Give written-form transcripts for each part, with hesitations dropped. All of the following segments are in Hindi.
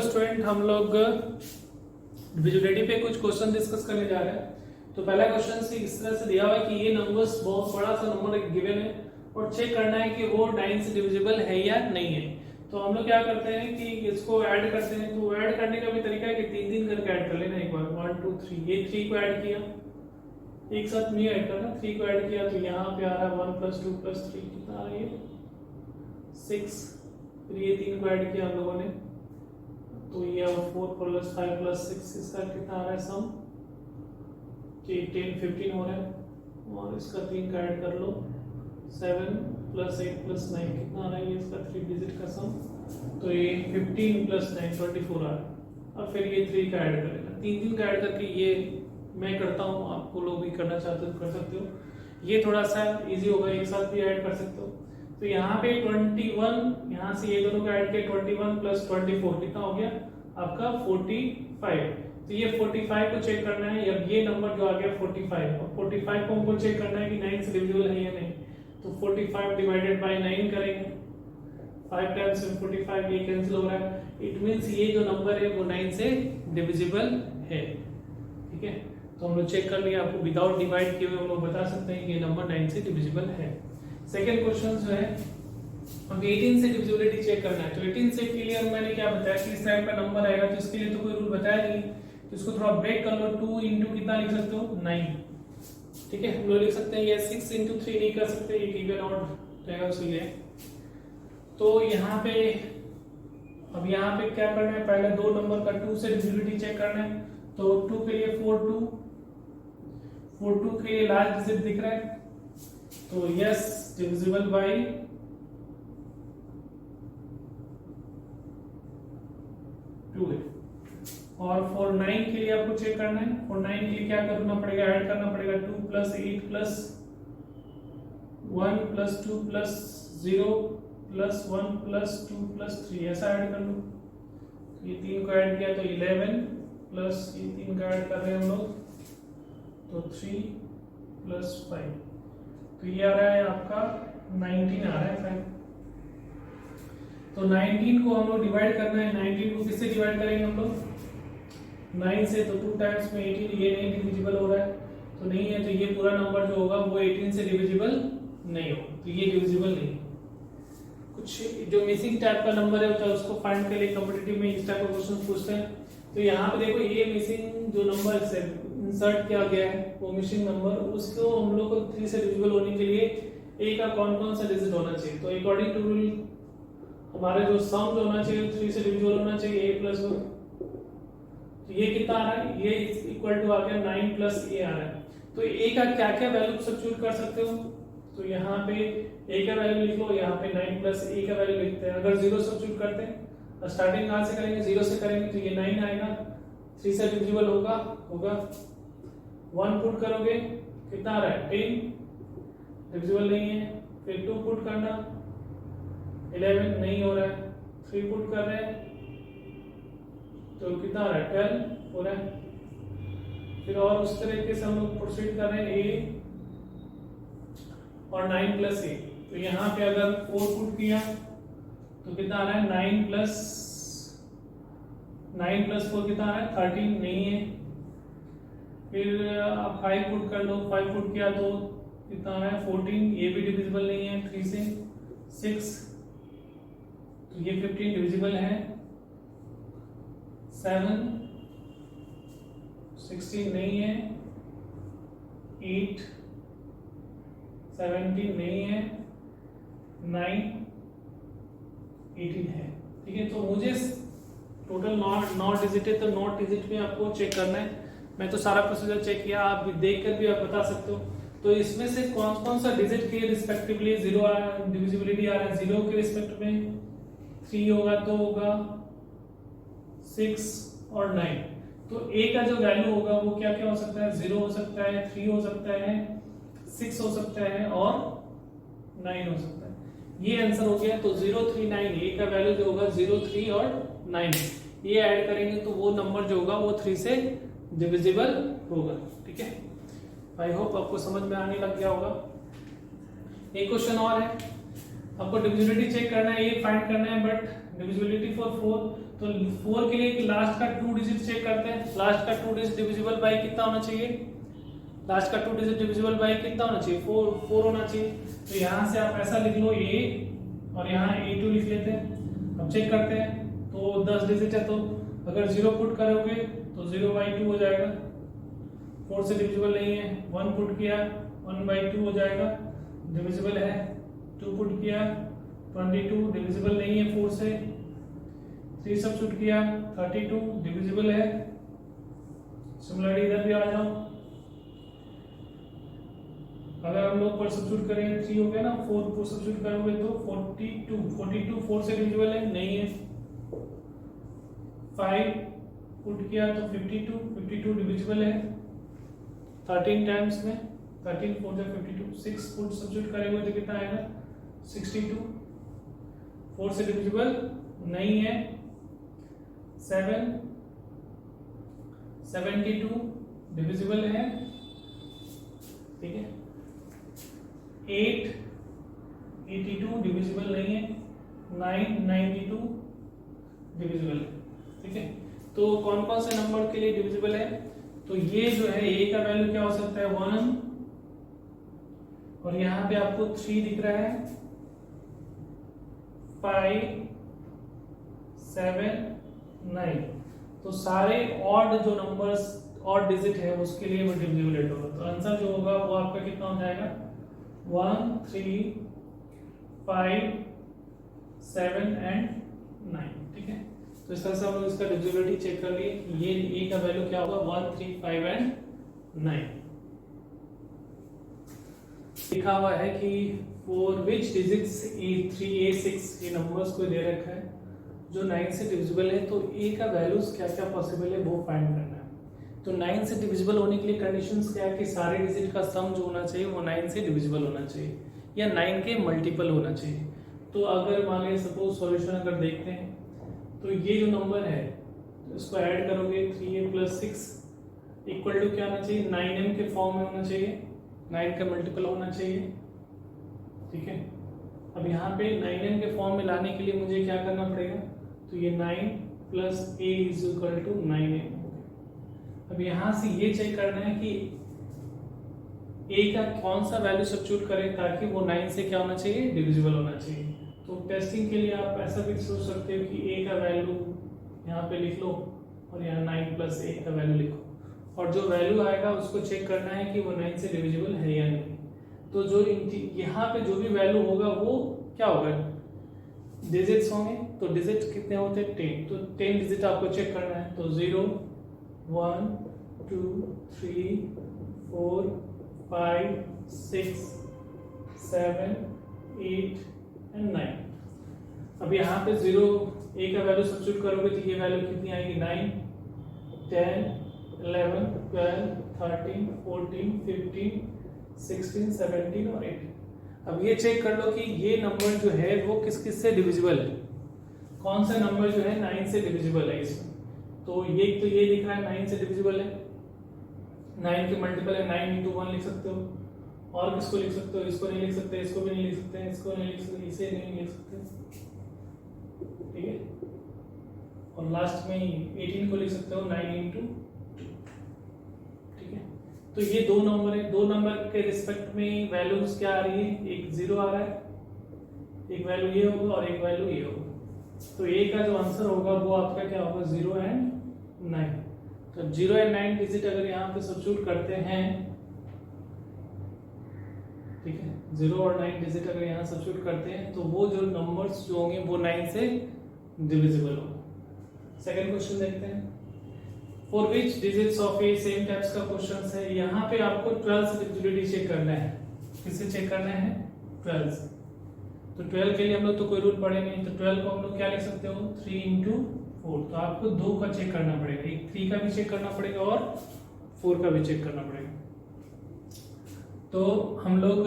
हेलो स्टूडेंट, हम लोग डिविजिबिलिटी पे कुछ क्वेश्चन डिस्कस करने जा रहे हैं। तो पहला क्वेश्चन से इस तरह से दिया हुआ है कि ये नंबर्स बहुत बड़ा सा नंबर गिवन है और चेक करना है कि वो 9 से डिविजिबल है या नहीं है। तो हम लोग क्या करते हैं कि इसको ऐड करते हैं। तो ऐड करने का भी तरीका है कि 3 करके ऐड कर लेना एक बार। 1 2 3, ये 3 को ऐड किया, एक साथ नहीं ऐड करना, 3 को ऐड किया तो यहाँ पे आ रहा है 1 + 2 + 3 कितना आ रहा है, 6। फिर ये 3 को ऐड किया हम लोगों ने तो ये 4 + 5 + 6, इसका कितना आ रहा है सम, 10 15 हो रहा है। और इसका 3 का ऐड कर लो, 7 + 8 + 9 कितना आ रहा है, ये इसका 3 डिजिट का सम, तो ये 15 + 9 24 आ रहा है। अब फिर ये 3 का ऐड करेगा, 3 का ऐड करके ये मैं करता हूँ, आपको लोग भी करना चाहते हो कर सकते हो। ये थोड़ा सा इजी होगा, एक साथ भी ऐड कर सकते हो। तो यहाँ पे 21, यहाँ से ये दोनों का ऐड किया, 21 + 24 कितना हो गया आपका 45। तो ये 45 को चेक करना है। अब ये नंबर जो आ गया 45, और 45 को हमको चेक करना है कि 9 से डिविजिबल है या नहीं। तो 45 / 9 करेंगे, 5 टाइम्स 45, ये कैंसिल हो रहा है। इट मींस ये जो नंबर है वो 9 से डिविजिबल है। ठीक है, तो हम लोग चेक कर लिया, आपको विदाउट डिवाइड किए हुए हम लोग बता सकते हैं कि ये नंबर 9 से डिविजिबल है। सेकेंड क्वेश्चन जो है, अब 18 से डिविजिबिलिटी चेक करना है। तो 18 से के लिए मैंने क्या बताया कि इस टाइप का नंबर आएगा, तो इसके लिए तो कोई रूल बताया नहीं, तो इसको थोड़ा ब्रेक कर लो। 2 × कितना लिख सकते हो, 9। ठीक है, हम लोग लिख सकते हैं, या 6 × 3 नहीं कर सकते, ये इवन ऑड रहेगा उसके। तो यहाँ पे अब यहाँ पे क्या करना है, पहले दो नंबर का 2 से डिविजिबिलिटी चेक करना है। तो 2 के लिए 42 के लिए लास्ट डिजिट दिख रहा है, तो यस डिविजिबल बाय 2 है। और for 9 के लिए आपको चेक करना है। for 9 के लिए क्या करना पड़ेगा, ऐड करना पड़ेगा 2 + 8 + 1 + 2 + 0 + 1 + 2 + 3, ऐसा ऐड कर लो। ये 3 को ऐड किया तो 11 प्लस ये 3 का ऐड कर रहे हैं हम लोग, तो 3 + 5, तो ये आ रहा है आपका 19 आ रहा है 5। तो 19 को हम लोग डिवाइड करना है। 19 को किससे डिवाइड करेंगे हम लोग, 9 से। तो 2 टाइम्स में 18, ये नहीं डिविजिबल हो रहा है तो नहीं है, तो ये पूरा नंबर जो होगा वो 18 से डिविजिबल नहीं होगा, तो ये डिविजिबल नहीं। कुछ जो मिसिंग टाइप का नंबर है तो उसको फाइंड के लिए कॉम्पिटिटिव में इस टाइप का क्वेश्चन पूछते हैं। तो यहाँ पे देखो, ये मिसिंग जो नंबर से इंसर्ट किया गया है वो मिसिंग नंबर, उसको हम लोग को 3 से डिविजिबल होने के लिए a का कौन सा डिजिट होना चाहिए। तो अकॉर्डिंग टू रूल हमारे जो सम जो होना चाहिए 3 से डिविजिबल होना चाहिए, a + 1। तो ये कितना आ रहा है, ये इक्वल टू आ गया 9 + a आ रहा है। तो a का क्या क्या वैल्यू सब्स्टिट्यूट कर सकते हो, तो यहाँ पे a का वैल्यू लिख लो, यहाँ पे 9 + a का वैल्यू लिखते हैं। अगर 0 सब्स्टिट्यूट करते हैं, स्टार्टिंग कहाँ से करेंगे, 0 से करेंगे, तो ये 9 आएगा, 3 से डिविजिबल होगा 1 पुट करोगे कितना आ रहा है 10, डिविजिबल नहीं है। फिर 2 पुट करना, 11 नहीं हो रहा है। 3 पुट कर रहे हैं तो कितना आ रहा है 12 हो रहा है। फिर और उस तरीके से हम लोग प्रोसीड कर रहे हैं, a और 9 + a। तो यहाँ पे अगर 4 पुट किया तो कितना आ रहा है 9 + 4 कितना आ रहा है 13, नहीं है। फिर आप 5 पुट कर लो, 5 पुट किया तो कितना आ रहा है 14, ये भी डिविजिबल नहीं है 3 से। 6, तो ये 15 डिविजिबल है। 7 16 नहीं है। 8 17 नहीं है। 9 18 है। ठीक है, तो मुझे टोटल 9 डिजिट है, तो 9 डिजिट में आपको चेक करना है। मैं तो सारा प्रोसीजर चेक किया, आप देखकर भी आप बता सकते हो। तो इसमें से कौन सा डिजिट के रिस्पेक्टिवली 0 डिविजिबिलिटी आ रहा है, 0 के रिस्पेक्ट में 3 होगा तो होगा 6 और 9। तो a का जो वैल्यू होगा वो क्या क्या हो सकता है, 0 हो सकता है, 3 हो सकता है, 6 हो सकता है और 9 हो सकता है। ये आंसर हो गया। तो 0 3 9, a का वैल्यू जो होगा 0 3 और 9, ये ऐड करेंगे तो वो नंबर जो होगा वो 3 से डिविजिबल होगा। ठीक है, आई होप आपको समझ में आने लग गया होगा। एक क्वेश्चन और है, आपको डिविजिबिलिटी चेक करना है, ये फाइंड करना है, बट डिविजिबिलिटी फॉर 4। तो 4 के लिए लास्ट का 2 डिजिट चेक करते हैं। लास्ट का 2 डिजिट डिविजिबल बाय कितना होना चाहिए? लास्ट का 2 डिजिट डिविजिबल बाय कितना होना चाहिए? 4 होना चाहिए। तो यहाँ से आप ऐसा लिख लो a और यहाँ a2 लिख लेते हैं। अब चेक करते हैं, तो 10 डिजिट है, तो अगर 0 पुट करोगे तो 0/2 हो जाएगा। 4 से डिविजिबल नहीं है। 1 पुट किया 1/2 हो जाएगा, डिविजिबल है। 2 पुट किया 22, डिविजिबल नहीं है 4 से। 3 सब्स्टिट्यूट किया 32, डिविजिबल है। सिमिलरली इधर भी आ जाओ, अगर हम लोग पर सब्स्टिट्यूट करें 3 हो गया ना, 4 को सब्स्टिट्यूट करोगे तो 42 4 से डिविजिबल है नहीं है। 5 पुट किया तो 52 डिविजिबल है 13 टाइम्स में। 13 4 जा 52। 6 पुट सब्स्टिट्यूट करेंगे तो कितना आएगा? 62 4 से डिविजिबल नहीं है। 7 72 डिविजिबल है, ठीक है। 8 82 डिविजिबल नहीं है। 9 92 डिविजिबल है, ठीक है। तो कौन कौन से नंबर के लिए डिविजिबल है? तो ये जो है a का वैल्यू क्या हो सकता है? 1, और यहाँ पे आपको 3 दिख रहा है, 5 7 9। तो सारे ऑड जो नंबर्स, ऑड डिजिट है, उसके लिए वो डिविजिबल होगा। तो आंसर जो होगा वो आपका कितना हो जाएगा? 1 3 5 7 एंड 9, ठीक है। तो इस तरह से हम लोग इसका डिविजिबिलिटी चेक कर लिए। ये a का वैल्यू क्या होगा? 1 3 5 एंड 9। लिखा हुआ है कि for which digits a3 a6 ये नंबर्स को दे रखा है जो 9 से डिविजिबल है, तो a का वैल्यूज क्या क्या पॉसिबल है वो फाइंड करना है। तो 9 से डिविजिबल होने के लिए कंडीशंस क्या है कि सारे डिजिट का सम जो होना चाहिए वो 9 से डिविजिबल होना चाहिए या 9 के मल्टीपल होना चाहिए। तो अगर मान लीजिए सपोज सॉल्यूशन अगर देखते हैं, तो ये जो नंबर है तो इसको ऐड करोगे 3a + 6 इक्वल टू क्या होना चाहिए? 9m के फॉर्म में होना चाहिए, 9 का मल्टीपल होना चाहिए, ठीक है। अब यहाँ पे 9m के फॉर्म में लाने के लिए मुझे क्या करना पड़ेगा? तो ये 9 + a = 9m। अब यहाँ से ये चेक करना है कि a का कौन सा वैल्यू सब्स्टिट्यूट करें ताकि वो 9 से क्या होना चाहिए? डिविजिबल होना चाहिए। तो टेस्टिंग के लिए आप ऐसा भी सोच सकते हो कि a का वैल्यू यहाँ पे लिख लो और यहाँ 9 + a का वैल्यू लिखो, और जो वैल्यू आएगा उसको चेक करना है कि वो 9 से डिविजिबल है या नहीं। तो जो यहाँ पे जो भी वैल्यू होगा वो क्या होगा? डिजिट्स होंगे। तो डिजिट कितने होते हैं? 10। तो 10 डिजिट आपको चेक करना है। तो 0 1 2 3 4 5 6 7 8 एंड 9। अब यहाँ पे 0 a का वैल्यू सब्स्टिट्यूट करोगे तो ये वैल्यू कितनी आएगी? 9 10 11 12 13 14 15 16 17 और 18। अब ये चेक कर लो कि ये नंबर जो है वो किस किस से डिविजिबल है, कौन सा नंबर जो है 9 से डिविजिबल है इसमें। तो ये दिख रहा है 9 से डिविजिबल है, 9 के मल्टीपल है, 9 × 1 लिख सकते हो। और किसको लिख सकते हो? इसको नहीं लिख सकते, इसको भी नहीं लिख सकते, इसको नहीं लिख सकते, इसे नहीं लिख सकते, ठीक है। और लास्ट में 18 को लिख सकते हो 9 × 2, ठीक है। तो ये दो नंबर है, दो नंबर के रिस्पेक्ट में वैल्यूज क्या आ रही है? एक 0 आ रहा है, एक वैल्यू ये होगा और एक वैल्यू ये होगा। तो a का जो आंसर होगा वो आपका क्या होगा? 0 एंड 9। तो 0 एंड 9 डिजिट अगर यहाँ पे सब्स्टिट्यूट करते हैं, ठीक है, 0 और 9 डिजिट अगर यहाँ सब्स्टिट्यूट करते हैं तो वो जो नंबर्स जो होंगे वो 9 से डिविजिबल होगा। सेकंड क्वेश्चन देखते हैं। For which digits of A same types का क्वेश्चन है। यहाँ पे आपको 12 से डिविजिबिलिटी चेक करना है। किससे चेक करना है? 12 से। तो 12 के लिए हम लोग तो कोई रूल पढ़े नहीं, तो 12 को हम लोग क्या लिख सकते हो? 3 × 4। तो आपको 2 का चेक करना पड़ेगा, एक 3 का भी चेक करना पड़ेगा और 4 का भी चेक करना पड़ेगा। तो हम लोग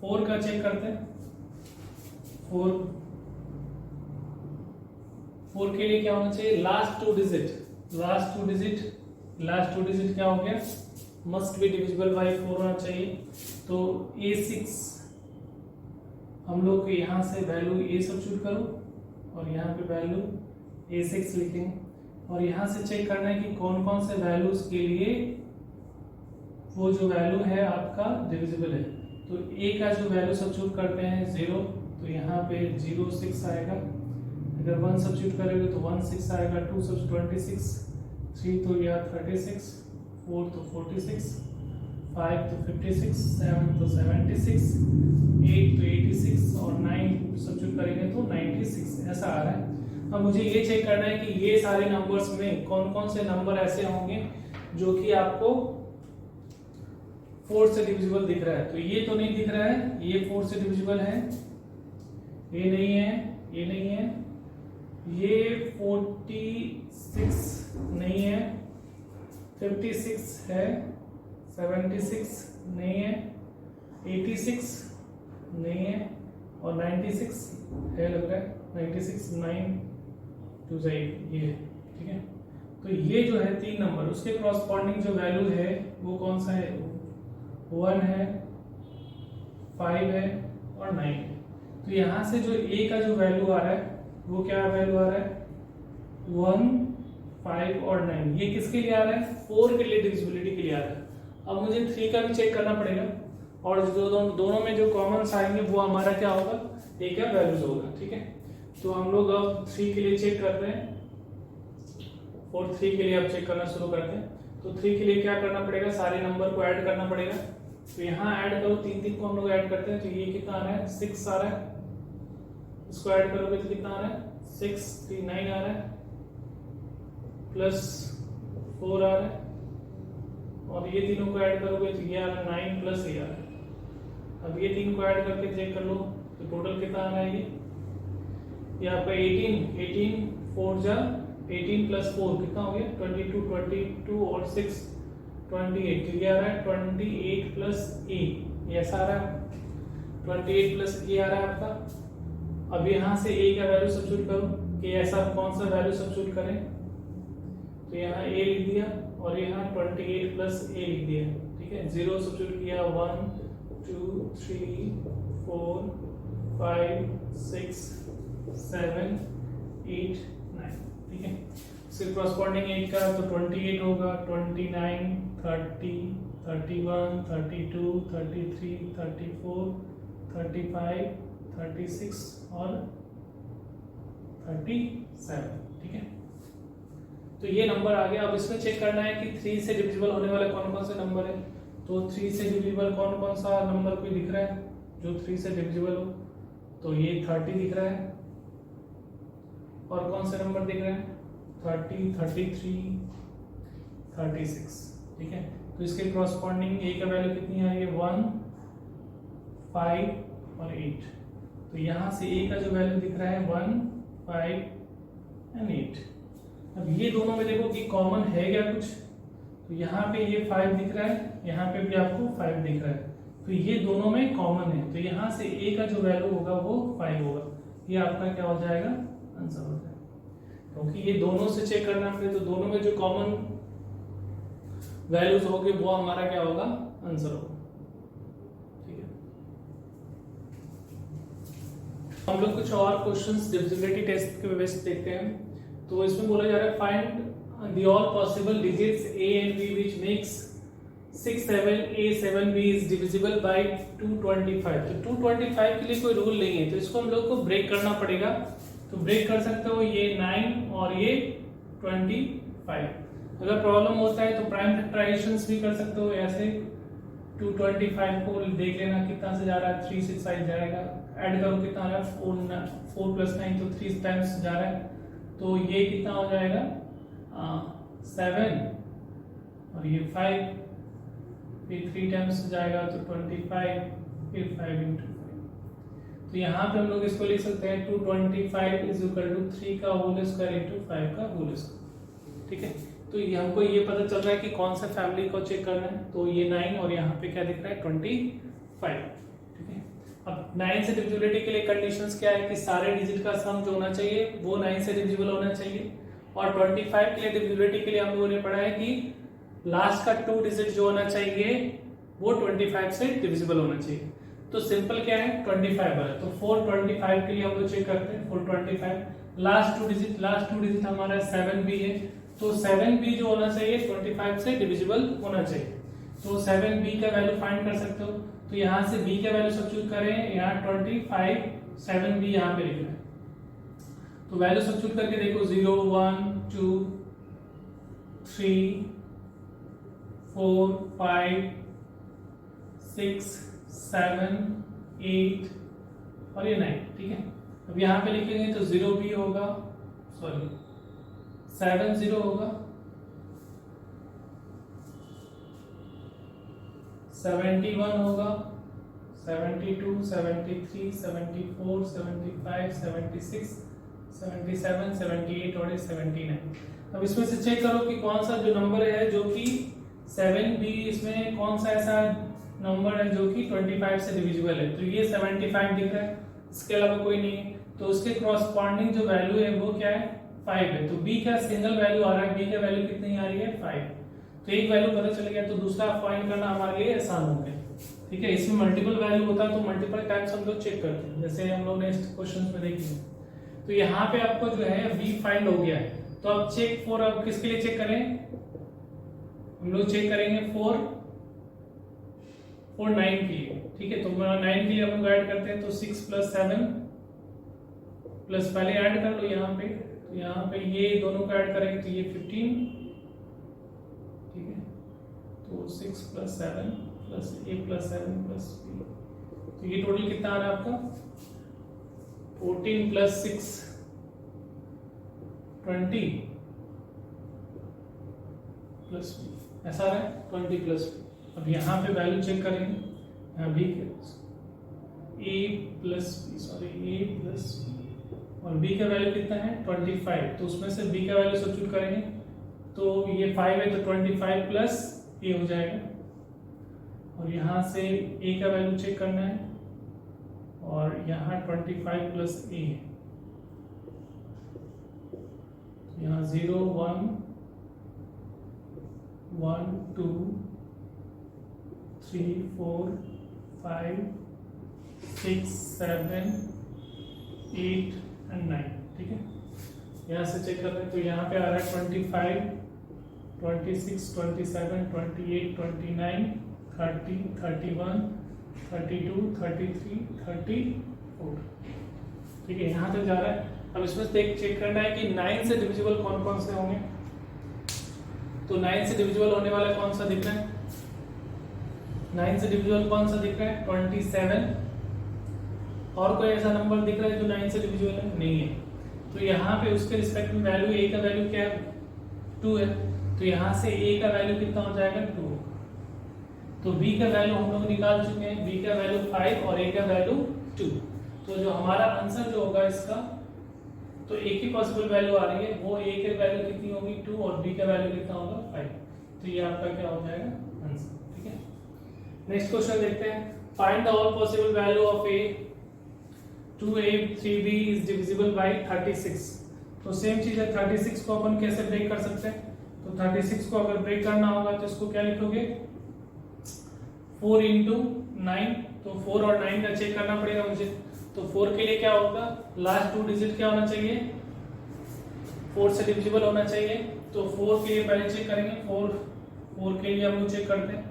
4 का चेक करते हैं। 4 के लिए क्या होना चाहिए? लास्ट टू डिजिट क्या हो गया? मस्ट बी डिविजिबल बाय 4 होना चाहिए। तो a6 हम लोग यहाँ से वैल्यू a सब्स्टिट्यूट करो और यहाँ पे वैल्यू A6 लिखेंगे और यहाँ से चेक करना है कि कौन कौन से वैल्यूज के लिए वो जो वैल्यू है आपका डिविजिबल है। तो A का जो वैल्यू सब्स्टिट्यूट करते हैं 0, तो यहाँ पे 0 6 आएगा। अगर 1 सब्स्टिट्यूट करेंगे तो 1 6 आएगा। 2 26, 3 तो यह 36, 4 तो 46, 5 तो 56, 7 तो 76, 8 तो 86 और 9 सब्स्टिट्यूट करेंगे तो 96 ऐसा आ रहा है। अब मुझे ये चेक करना है कि ये सारे नंबर्स में कौन कौन से नंबर ऐसे होंगे जो कि आपको 4 से डिविजिबल दिख रहा है। तो ये तो नहीं दिख रहा है, ये 4 से डिविजिबल है, ये नहीं है, ये नहीं है, ये 46 नहीं है, 56 है, 76 नहीं है, 86 नहीं है और 96 है लग रहा है। 96 9 2 8 ये, ठीक है। तो ये जो है 3 नंबर, उसके कॉरस्पॉन्डिंग जो वैल्यू है वो कौन सा है? 1 है, 5 है और 9 है। तो यहाँ से जो A का जो वैल्यू आ रहा है वो क्या वैल्यू आ रहा है? 1 5 और 9। ये किसके लिए आ रहा है? 4 के लिए, डिविजिबिलिटी के लिए आ रहा है। अब मुझे 3 का भी चेक करना पड़ेगा और जो दोनों में जो कॉमन आएंगे वो हमारा क्या होगा? A का वैल्यूज होगा, ठीक है। तो हम लोग अब 3 के लिए चेक करते हैं और 3 के लिए अब चेक करना शुरू करते हैं। तो 3 के लिए क्या करना पड़ेगा? सारे नंबर को ऐड करना पड़ेगा। तो यहाँ ऐड करो, 3 को हम लोग ऐड करते हैं। तो ये कितना आ रहा है? 6 आ रहा है। इसको ऐड करोगे तो कितना आ रहा है? 6 3 9 आ रहा है, प्लस 4 आ रहा है और ये तीनों को ऐड करोगे तो ये आ रहा है 9 प्लस ये आ रहा है। अब ये 3 को ऐड करके चेक कर लो तो टोटल कितना आ रहा है? ये आपका 18 4 जा 18 प्लस 4 कितना हो गया? 22 और 6 28। तो ये आ रहा है 28 प्लस ए, ये ऐसा आ रहा है 28 प्लस ए आ रहा है आपका। अब यहाँ से ए का वैल्यू सब्स्टिट्यूट करो कि ऐसा कौन सा वैल्यू सब्स्टिट्यूट करें। तो यहाँ ए लिख दिया और यहाँ 28 प्लस ए लिख दिया, ठीक है। 0 सब्स्टिट्यूट किया, 1 2 3 4 5 6 7 8 9, ठीक है। इसके कॉरस्पॉन्डिंग 8 का तो 28 होगा, 29 30 31 32 33 34 35 36 और 37, ठीक है। तो ये नंबर आ गया। अब इसमें चेक करना है कि 3 से डिविजिबल होने वाले कौन कौन से नंबर है। तो 3 से डिविजिबल कौन कौन सा नंबर कोई दिख रहा है जो 3 से डिविजिबल हो? तो ये 30 दिख रहा है और कौन से नंबर दिख रहे हैं? 30 33 36, ठीक है। तो इसके कॉरस्पॉन्डिंग ए का वैल्यू कितनी है? ये 1 5 और 8। तो यहाँ से ए का जो वैल्यू दिख रहा है 1 5 एंड 8। अब ये दोनों में देखो कि कॉमन है क्या कुछ? तो यहाँ पे ये 5 दिख रहा है, यहाँ पे भी आपको 5 दिख रहा है, तो ये दोनों में कॉमन है। तो यहाँ से ए का जो वैल्यू होगा वो 5 होगा। ये आपका क्या हो जाएगा? आंसर हो जाएगा। क्योंकि ये दोनों से चेक करना है तो दोनों में जो कॉमन वैल्यूज होंगे वो हमारा क्या होगा? आंसर होगा, ठीक है। हम लोग कुछ और क्वेश्चंस डिविजिबिलिटी टेस्ट के बेस पे देखते हैं। तो इसमें बोला जा रहा है find the all possible digits a and b which makes 6 7 a 7 b is divisible by 225। तो 225 के लिए कोई रूल नहीं है, तो इसको हम लोग को ब्रेक करना पड़ेगा। तो ब्रेक कर सकते हो ये 9 और ये 25। अगर प्रॉब्लम होता है तो प्राइम फैक्टराइजेशंस भी कर सकते हो ऐसे। 225 को देख लेना कितना से जा रहा है, 3 6 साइड जाएगा, ऐड करो कितना आ रहा है 4 प्लस 9 तो 3 टाइम्स जा रहा है। तो ये कितना हो जाएगा 7 और ये 5, फिर 3 टाइम्स जाएगा तो 25, फिर 5 into 5। तो यहाँ पे हम लोग इसको लिख सकते हैं 225 इज इक्वल टू 3 का होल स्क्वायर इंटू 5 का होल स्क्वायर, ठीक है। तो ये हमको ये पता चल रहा है कि कौन सा फैमिली को चेक करना है। तो ये 9 और यहाँ पे क्या दिख रहा है 25, ठीक है। अब 9 से डिविजिबिलिटी के लिए कंडीशंस क्या है कि सारे डिजिट का सम जो होना चाहिए वो 9 से डिविजिबल होना चाहिए। और 25 के लिए डिविजिबिलिटी के लिए हम लोगों ने पढ़ा है कि लास्ट का 2 डिजिट जो होना चाहिए वो 25 से डिविजिबल होना चाहिए। तो सिंपल क्या है 25 वाला। तो 425 के लिए हम लोग चेक करते हैं 425। लास्ट टू डिजिट हमारा 7b है, तो 7b जो होना चाहिए 25 से डिविजिबल होना चाहिए। तो 7b का वैल्यू फाइंड कर सकते हो, तो यहाँ से b का वैल्यू सब्स्टिट्यूट करें, यहाँ 25 7b यहाँ पे लिखना है, तो वैल्यू सब्स्टिट्यूट करके देखो 0 1 2 3 4 5 6 7 8 और ये 9, ठीक है। अब यहाँ पे लिखेंगे तो 0b होगा, सॉरी 70 होगा, 71 होगा, 72 73 74 75 76 77 78 और 79। अब इसमें से चेक करो कि कौन सा जो नंबर है जो कि 7b, इसमें कौन सा ऐसा नंबर है जो कि 25 से डिविजिबल है। तो ये 75 दिख रहा है, इसके अलावा कोई नहीं है, तो उसके क्रॉसपॉन्डिंग जो वैल्यू है वो क्या है 5 है। तो b का सिंगल वैल्यू आ रहा है, b का वैल्यू कितनी आ रही है 5, तो एक वैल्यू पता चल गया, तो दूसरा फाइंड करना हमारे लिए आसान हो गया, ठीक है। इसमें मल्टीपल वैल्यू होता है तो मल्टीपल टाइम्स हम लोग चेक करते हैं, जैसे हम लोग नेक्स्ट क्वेश्चन में देखेंगे। तो यहाँ पे आपको जो है b फाइंड हो गया है, तो अब चेक फॉर, अब किसके लिए चेक करें, हम लोग चेक करेंगे 4 9 के लिए, ठीक है। तो 9 के लिए हम लोग ऐड करते हैं, तो 6 + 7 प्लस पहले ऐड कर लो यहाँ पे, तो यहाँ पे ये दोनों का ऐड करेंगे तो ये 15, ठीक है। तो 6 + 7 प्लस a + 7 प्लस b, तो ये टोटल कितना आ रहा है आपका 14 + 6 20 प्लस b, ऐसा आ रहा है 20 प्लस b। अब यहाँ पे वैल्यू चेक करेंगे, यहाँ b a plus b, sorry a plus b, और b का वैल्यू कितना है 25, तो उसमें से b का वैल्यू सब्स्टिट्यूट करेंगे, तो ये 5 है तो 25 प्लस a हो जाएगा, और यहाँ से a का वैल्यू चेक करना है, और यहाँ 25 प्लस a, यहाँ 0 1 1 2 3 4 5 6 7 8 and 9, ठीक है। यहाँ से चेक कर रहे हैं, तो यहाँ पे आ रहा है 25 26 27 28 29 30 31 32 33 34, ठीक है, यहाँ तक जा रहा है। अब इसमें चेक करना है कि 9 से डिविजिबल कौन कौन से होंगे, तो 9 से डिविजिबल होने वाला कौन सा दिख रहा है, 9 से डिविजिबल कौन सा दिख रहा है 27, और कोई ऐसा नंबर दिख रहा है जो 9 से डिविजिबल है, नहीं है। तो यहाँ पे उसके रिस्पेक्ट में वैल्यू a का वैल्यू क्या है 2 है, तो यहाँ से a का वैल्यू कितना हो जाएगा 2, तो b का वैल्यू हम लोग निकाल चुके हैं, b का वैल्यू 5 और a का वैल्यू 2, तो जो हमारा आंसर जो होगा इसका, तो एक ही पॉसिबल वैल्यू आ रही है, वो a की वैल्यू कितनी होगी 2 और b का वैल्यू कितना होगा 5, तो ये आपका क्या हो जाएगा आंसर, ठीक है। नेक्स्ट क्वेश्चन देखते हैं, find the all possible value of a 2a 3b is divisible by 36। तो सेम चीज है, 36 को अपन कैसे ब्रेक कर सकते हैं, तो 36 को अगर ब्रेक करना होगा तो इसको क्या लिखोगे 4 × 9, तो 4 और 9 का चेक करना पड़ेगा मुझे, तो 4 के लिए क्या होगा, लास्ट 2 डिजिट क्या होना चाहिए 4 से डिविजिबल होना चाहिए, तो 4 के लिए पहले चेक करेंगे, 4 के लिए हम लोग चेक करते हैं,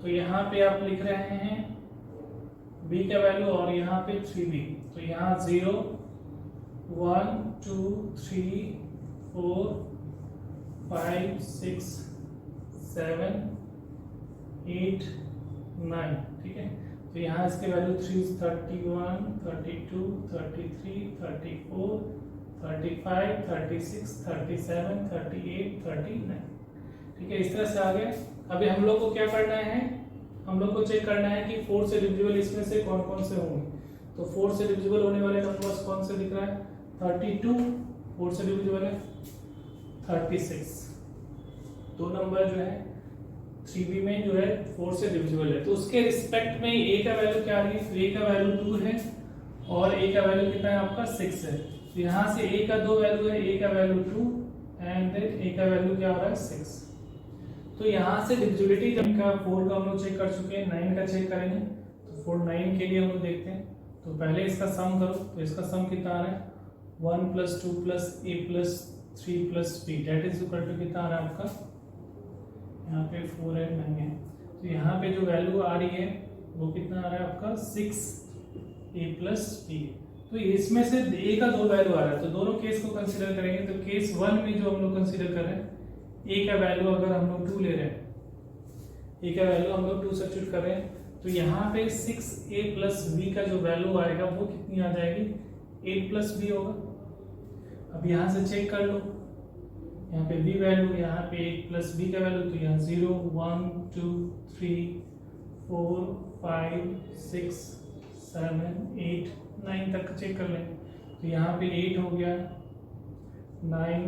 तो यहाँ पे आप लिख रहे हैं b का वैल्यू और यहाँ पे 3b, तो यहाँ 0 1 2 3 4 5 6 7 8 9, ठीक है। तो यहाँ इसके वैल्यू 3 31 32 33 34 35 36 37 38 39, ठीक है, इस तरह से आ गया। अभी हम लोग को क्या करना है, हम लोग को चेक करना है कि 4 से डिविजिबल इसमें से कौन कौन से होंगे, तो 4 से डिविजिबल होने वाले नंबर्स कौन से दिख रहा है 32 4 से डिविजिबल है, 36 दो नंबर जो है 3b में जो है 4 से डिविजिबल है, तो उसके रिस्पेक्ट में a का वैल्यू क्या आ रही है, a का वैल्यू 2 है और a का वैल्यू कितना है आपका 6 है, तो यहाँ से a का दो वैल्यू है, a का वैल्यू 2 एंड देन a का वैल्यू क्या हो रहा है 6। तो यहाँ से डिविजिबिलिटी जब का 4 का हम लोग चेक कर चुके हैं, 9 का चेक करेंगे, तो 4 9 के लिए हम लोग देखते हैं, तो पहले इसका सम करो, तो इसका सम कितना आ रहा है 1 plus 2 plus A plus 3 plus B that is equal to कितना आ रहा है आपका, यहाँ पे 4 है 9 है, तो यहाँ पे जो वैल्यू आ रही है वो कितना आ रहा है आपका 6 ए प्लस बी। तो इसमें से ए का 2 वैल्यू आ रहा है, तो दोनों केस को कंसीडर करेंगे। तो केस 1 में जो हम लोग कंसीडर कर रहे हैं, ए का वैल्यू अगर हम लोग 2 ले रहे हैं, ए का वैल्यू हम लोग 2 सब्स्टिट्यूट कर रहे हैं, तो यहाँ पे 6a प्लस बी का जो वैल्यू आएगा वो कितनी आ जाएगी, 8 प्लस बी होगा। अब यहाँ से चेक कर लो, यहाँ पे b वैल्यू, यहाँ पे 8 प्लस बी का वैल्यू, तो यहाँ 0 1 2 3 4 5 6 7 8 9 तक चेक कर लें। तो यहाँ पे 8 हो गया, 9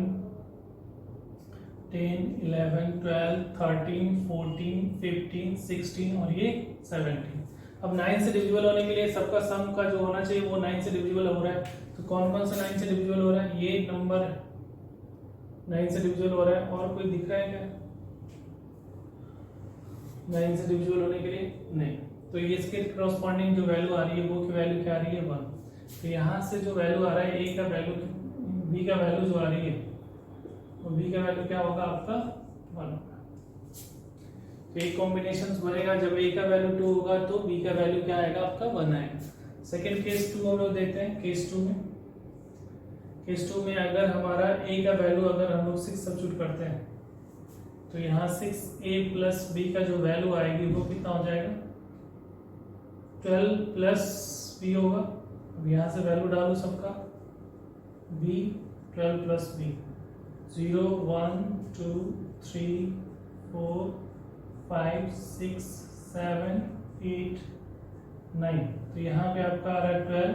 10 11 12 13 14 15 16 और ये 17। अब 9 से डिविजिबल होने के लिए सबका सम का जो होना चाहिए वो 9 से डिविजिबल हो रहा है। तो कौन कौन सा 9 से डिविजिबल हो रहा है, ये नंबर 9 से डिविजिबल हो रहा है। और कोई दिख रहा है क्या 9 से डिविजिबल होने के लिए, नहीं। तो ये इसके करस्पॉन्डिंग जो वैल्यू आ रही है वो की वैल्यू क्या आ रही है 1। तो यहाँ से जो वैल्यू आ रहा है ए का वैल्यू, बी का वैल्यू जो आ रही है तो बी का वैल्यू क्या होगा आपका 1 होगा। तो एक कॉम्बिनेशन बनेगा, जब ए का वैल्यू 2 होगा तो बी का वैल्यू क्या आएगा आपका 1 आएगा। सेकेंड केस 2 हम लोग देखते हैं। केस 2 में अगर हमारा ए का वैल्यू अगर हम लोग 6 सब्स्टिट्यूट करते हैं तो यहाँ 6a प्लस बी का जो वैल्यू आएगी वो कितना हो जाएगा 12 प्लस बी होगा। अब यहाँ से वैल्यू डालो सबका, b 12 प्लस बी, 0 1 2 3 4 5 6 7 8 9। तो यहाँ पे आपका आ रहा है 12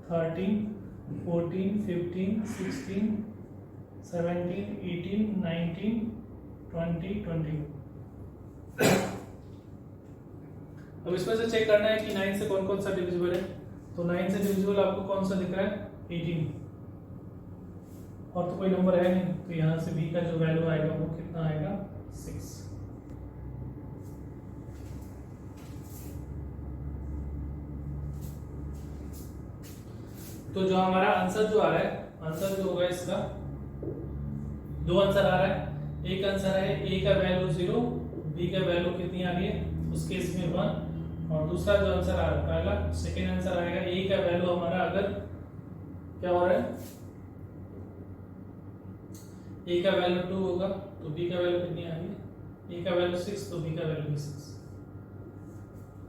13 14 15 16 17 18 19 20 21। अब इसमें से चेक करना है कि 9 से कौन कौन सा डिविजिबल है। तो 9 से डिविजिबल आपको कौन सा दिख रहा है 18, और तो कोई नंबर है नहीं। तो यहाँ से b का जो वैल्यू आएगा वो कितना आएगा 6। तो जो हमारा आंसर जो आ रहा है, आंसर जो होगा इसका 2 आंसर आ रहा है। एक आंसर है a का वैल्यू 0, b का वैल्यू कितनी आ रही है उस केस में 1, और दूसरा जो आंसर आ रहा है पहला सेकेंड आंसर आएगा a का वैल्यू हमारा अगर क्या हो रहा है, a का वैल्यू 2 होगा तो b का वैल्यू कितनी आ रही है, a का वैल्यू 6 तो b का वैल्यू भी 6।